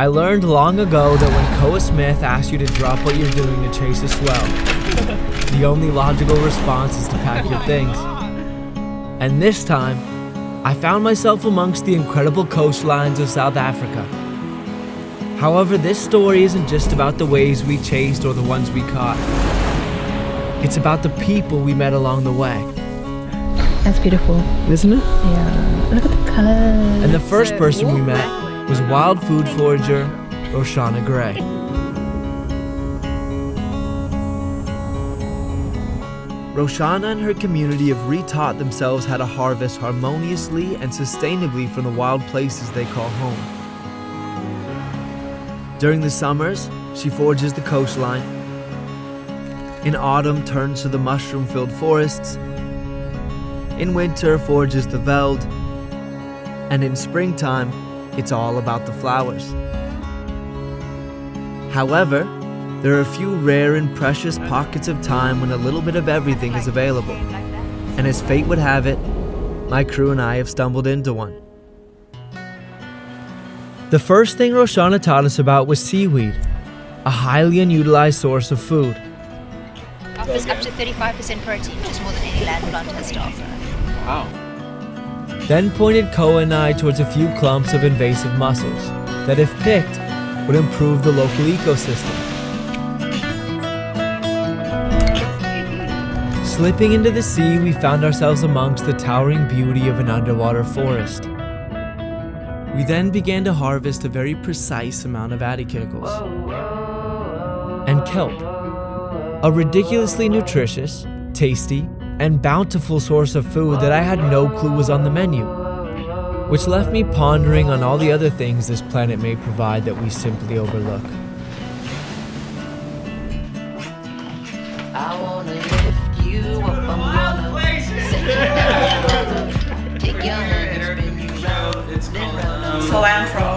I learned long ago that when Koa Smith asks you to drop what you're doing to chase a swell, the only logical response is to pack your things. And this time, I found myself amongst the incredible coastlines of South Africa. However, this story isn't just about the waves we chased or the ones we caught. It's about the people we met along the way. That's beautiful. Isn't it? Yeah. Look at the colors. And the first person we met was wild food forager Roushanna Grey. Roushanna and her community have retaught themselves how to harvest harmoniously and sustainably from the wild places they call home. During the summers, she forages the coastline. In autumn, turns to the mushroom-filled forests. In winter, forages the Veld. And in springtime, it's all about the flowers. However, there are a few rare and precious pockets of time when a little bit of everything is available. And as fate would have it, my crew and I have stumbled into one. The first thing Roushanna taught us about was seaweed, a highly unutilized source of food. Offers up to 35% protein, which is more than any land plant has to offer. Wow. Then pointed Koa and I towards a few clumps of invasive mussels that, if picked, would improve the local ecosystem. Slipping into the sea, we found ourselves amongst the towering beauty of an underwater forest. We then began to harvest a very precise amount of addicuticles and kelp, a ridiculously nutritious, tasty, and bountiful source of food that I had no clue was on the menu, which left me pondering on all the other things this planet may provide that we simply overlook. I wanna lift you up, I'm gonna set you down, take your hand and spin you round, then round. Cilantro.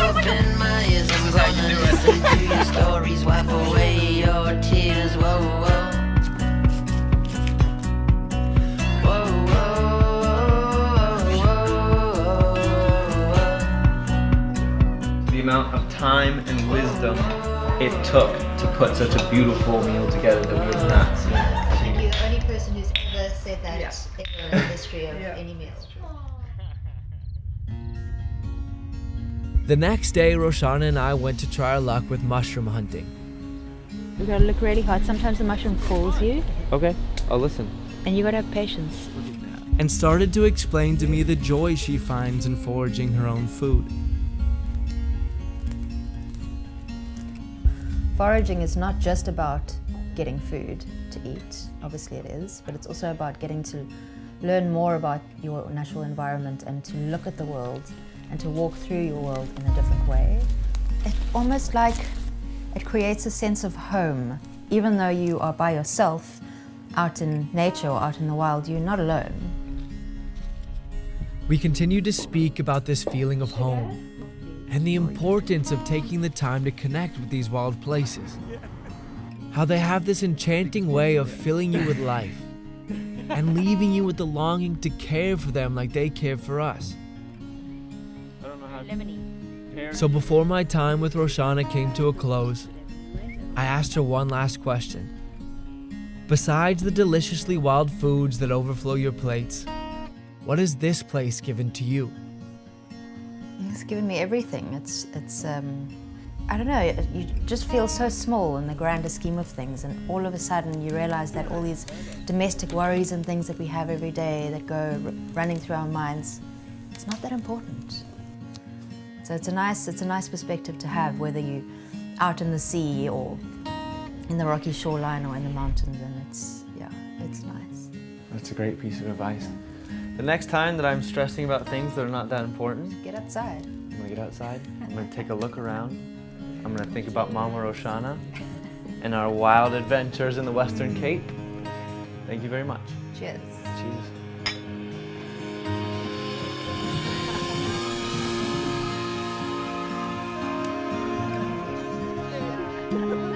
Open my ears, I'm gonna listen to your stories, wipe away your tears, whoa, whoa. Whoa, whoa, whoa. The amount of time and wisdom it took to put such a beautiful meal together that we have not seen. You're the only person who's ever said that ever in the history of any meal. The next day, Roushanna and I went to try our luck with mushroom hunting. You gotta look really hard. Sometimes the mushroom calls you, Okay, I'll listen. and you gotta have patience. And started to explain to me the joy she finds in foraging her own food. Foraging is not just about getting food to eat, obviously it is, but it's also about getting to learn more about your natural environment and to look at the world and to walk through your world in a different way. It's almost like it creates a sense of home. Even though you are by yourself out in nature or out in the wild, you're not alone. We continued to speak about this feeling of home and the importance of taking the time to connect with these wild places. How they have this enchanting way of filling you with life and leaving you with the longing to care for them like they care for us. So before my time with Roushanna came to a close, I asked her one last question. Besides the deliciously wild foods that overflow your plates, what has this place given to you? It's given me everything. It's I don't know, you just feel so small in the grander scheme of things, and all of a sudden you realize that all these domestic worries and things that we have every day that go running through our minds, it's not that important. So it's a nice perspective to have, whether you're out in the sea or in the rocky shoreline or in the mountains, and it's nice. That's a great piece of advice. The next time that I'm stressing about things that are not that important, Get outside. I'm gonna get outside, I'm gonna take a look around, I'm gonna think about Mama Roushanna and our wild adventures in the Western Cape. Thank you very much. Cheers. Cheers. Whoa.